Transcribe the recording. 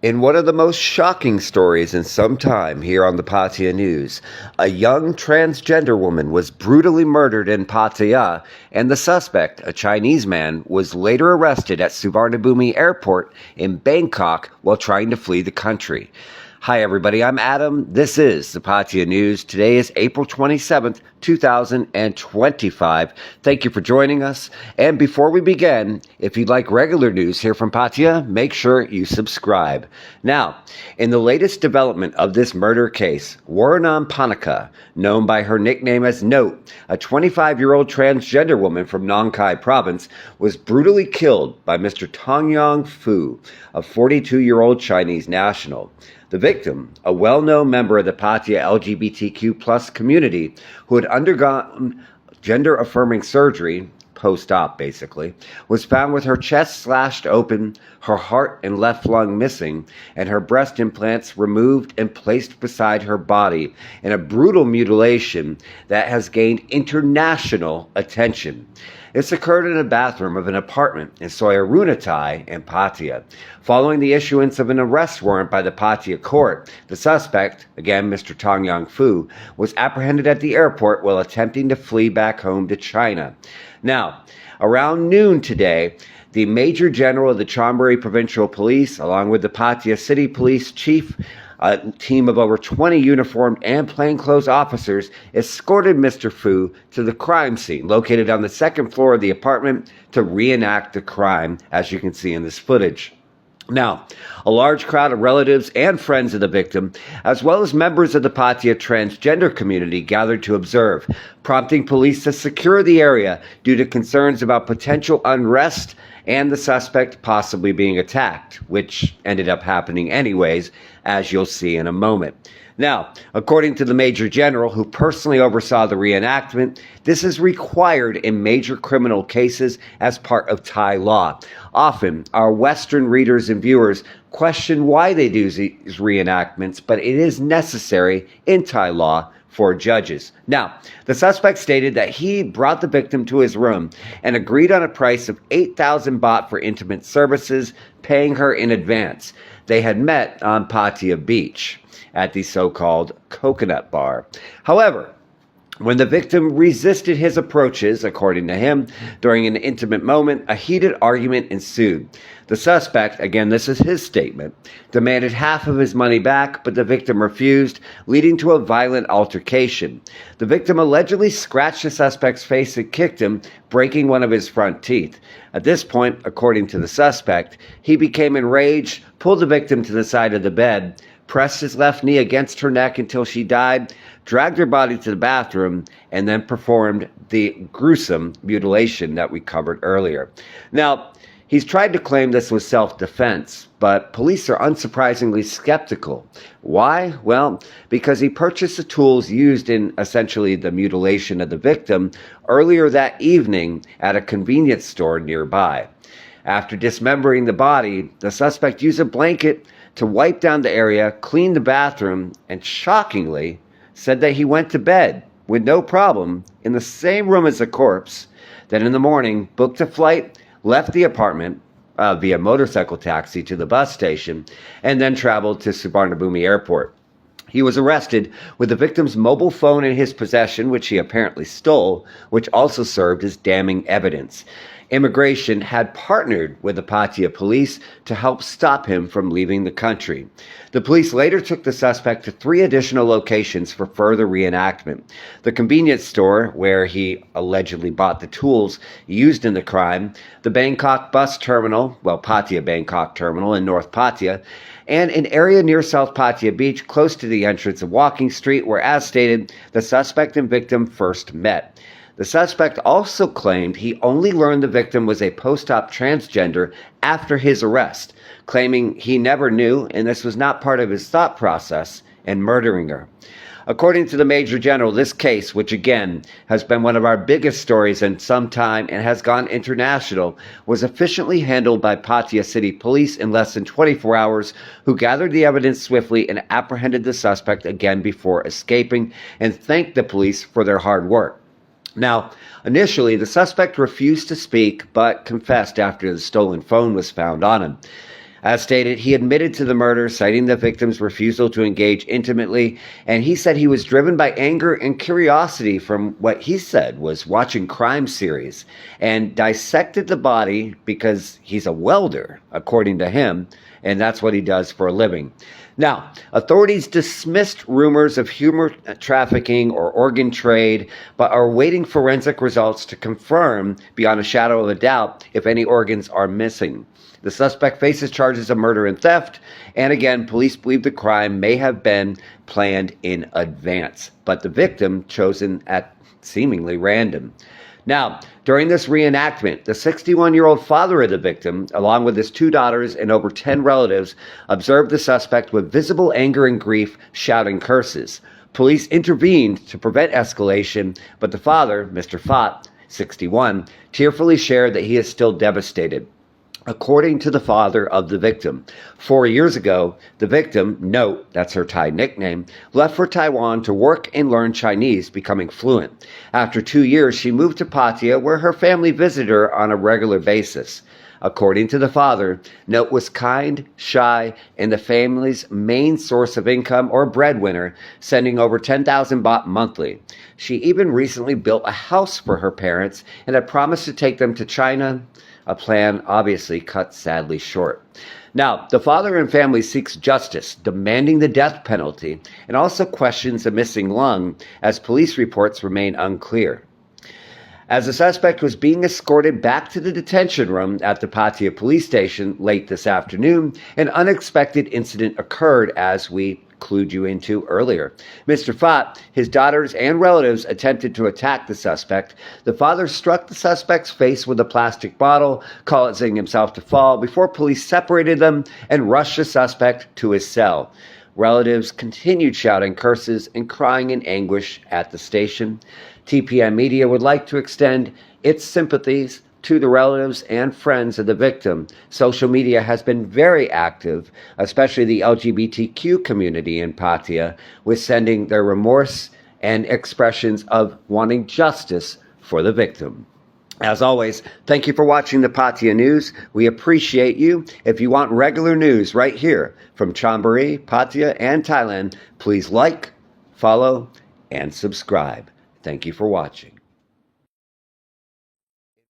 In one of the most shocking stories in some time here on the Pattaya News, a young transgender woman was brutally murdered in Pattaya, and the suspect, a Chinese man, was later arrested at Suvarnabhumi Airport in Bangkok while trying to flee the country. Hi everybody, I'm Adam. This is the Pattaya News. Today is April 27th, 2025. Thank you for joining us. And before we begin, if you'd like regular news here from Pattaya, make sure you subscribe. Now, in the latest development of this murder case, Waranam Panaka, known by her nickname as Note, a 25-year-old transgender woman from Nong Khai province, was brutally killed by Mr. Tongyong Fu, a 42-year-old Chinese national. The victim, a well-known member of the Pattaya LGBTQ+ community who had undergone gender-affirming surgery, post-op basically, was found with her chest slashed open, her heart and left lung missing, and her breast implants removed and placed beside her body in a brutal mutilation that has gained international attention. This occurred in a bathroom of an apartment in Soyarunatai in Pattaya. Following the issuance of an arrest warrant by the Pattaya court, the suspect, again Mr. Tongyong Fu, was apprehended at the airport while attempting to flee back home to China. Now, around noon today, the Major General of the Chonburi Provincial Police, along with the Pattaya City Police Chief, a team of over 20 uniformed and plainclothes officers escorted Mr. Fu to the crime scene, located on the second floor of the apartment, to reenact the crime, as you can see in this footage. Now, a large crowd of relatives and friends of the victim, as well as members of the Pattaya transgender community, gathered to observe, prompting police to secure the area due to concerns about potential unrest and the suspect possibly being attacked, which ended up happening anyways, as you'll see in a moment. Now, according to the Major General, who personally oversaw the reenactment, this is required in major criminal cases as part of Thai law. Often, our Western readers and viewers question why they do these reenactments, but it is necessary in Thai law for judges. Now, the suspect stated that he brought the victim to his room and agreed on a price of 8,000 baht for intimate services, paying her in advance. They had met on Pattaya Beach at the so-called Coconut Bar. However, when the victim resisted his approaches, according to him, during an intimate moment, a heated argument ensued. The suspect, again this is his statement, demanded half of his money back, but the victim refused, leading to a violent altercation. The victim allegedly scratched the suspect's face and kicked him, breaking one of his front teeth. At this point, according to the suspect, he became enraged, pulled the victim to the side of the bed, pressed his left knee against her neck until she died, dragged her body to the bathroom, and then performed the gruesome mutilation that we covered earlier. Now, he's tried to claim this was self-defense, but police are unsurprisingly skeptical. Why? Well, because he purchased the tools used in essentially the mutilation of the victim earlier that evening at a convenience store nearby. After dismembering the body, the suspect used a blanket to wipe down the area, clean the bathroom, and shockingly said that he went to bed with no problem in the same room as the corpse. Then in the morning, booked a flight, left the apartment via motorcycle taxi to the bus station, and then traveled to Suvarnabhumi Airport. He was arrested with the victim's mobile phone in his possession, which he apparently stole, which also served as damning evidence. Immigration had partnered with the Pattaya police to help stop him from leaving the country. The police later took the suspect to 3 additional locations for further reenactment. The convenience store, where he allegedly bought the tools used in the crime, the Bangkok bus terminal, Pattaya Bangkok terminal in North Pattaya, and an area near South Pattaya Beach close to the entrance of Walking Street where, as stated, the suspect and victim first met. The suspect also claimed he only learned the victim was a post-op transgender after his arrest, claiming he never knew and this was not part of his thought process in murdering her. According to the Major General, this case, which again has been one of our biggest stories in some time and has gone international, was efficiently handled by Pattaya City Police in less than 24 hours, who gathered the evidence swiftly and apprehended the suspect again before escaping, and thanked the police for their hard work. Now, initially, the suspect refused to speak, but confessed after the stolen phone was found on him. As stated, he admitted to the murder, citing the victim's refusal to engage intimately, and he said he was driven by anger and curiosity from what he said was watching crime series, and dissected the body because he's a welder, according to him, and that's what he does for a living. Now, authorities dismissed rumors of human trafficking or organ trade, but are awaiting forensic results to confirm, beyond a shadow of a doubt, if any organs are missing. The suspect faces charges of murder and theft, and again, police believe the crime may have been planned in advance, but the victim chosen at seemingly random. Now, during this reenactment, the 61-year-old father of the victim, along with his 2 daughters and over 10 relatives, observed the suspect with visible anger and grief, shouting curses. Police intervened to prevent escalation, but the father, Mr. Fott, 61, tearfully shared that he is still devastated. According to the father of the victim, 4 years ago, the victim, Note, that's her Thai nickname, left for Taiwan to work and learn Chinese, becoming fluent. After 2 years, she moved to Pattaya, where her family visited her on a regular basis. According to the father, Note was kind, shy, and the family's main source of income or breadwinner, sending over 10,000 baht monthly. She even recently built a house for her parents and had promised to take them to China, a plan obviously cut sadly short. Now, the father and family seeks justice, demanding the death penalty, and also questions a missing lung, as police reports remain unclear. As the suspect was being escorted back to the detention room at the Pattaya police station late this afternoon, an unexpected incident occurred, as we clued you into earlier. Mr. Fott, his daughters, and relatives attempted to attack the suspect. The father struck the suspect's face with a plastic bottle, causing himself to fall, before police separated them and rushed the suspect to his cell. Relatives continued shouting curses and crying in anguish at the station. TPM Media would like to extend its sympathies to the relatives and friends of the victim. Social media has been very active, especially the LGBTQ community in Pattaya, with sending their remorse and expressions of wanting justice for the victim. As always, thank you for watching the Pattaya News. We appreciate you. If you want regular news right here from Chonburi, Pattaya, and Thailand, please like, follow, and subscribe. Thank you for watching.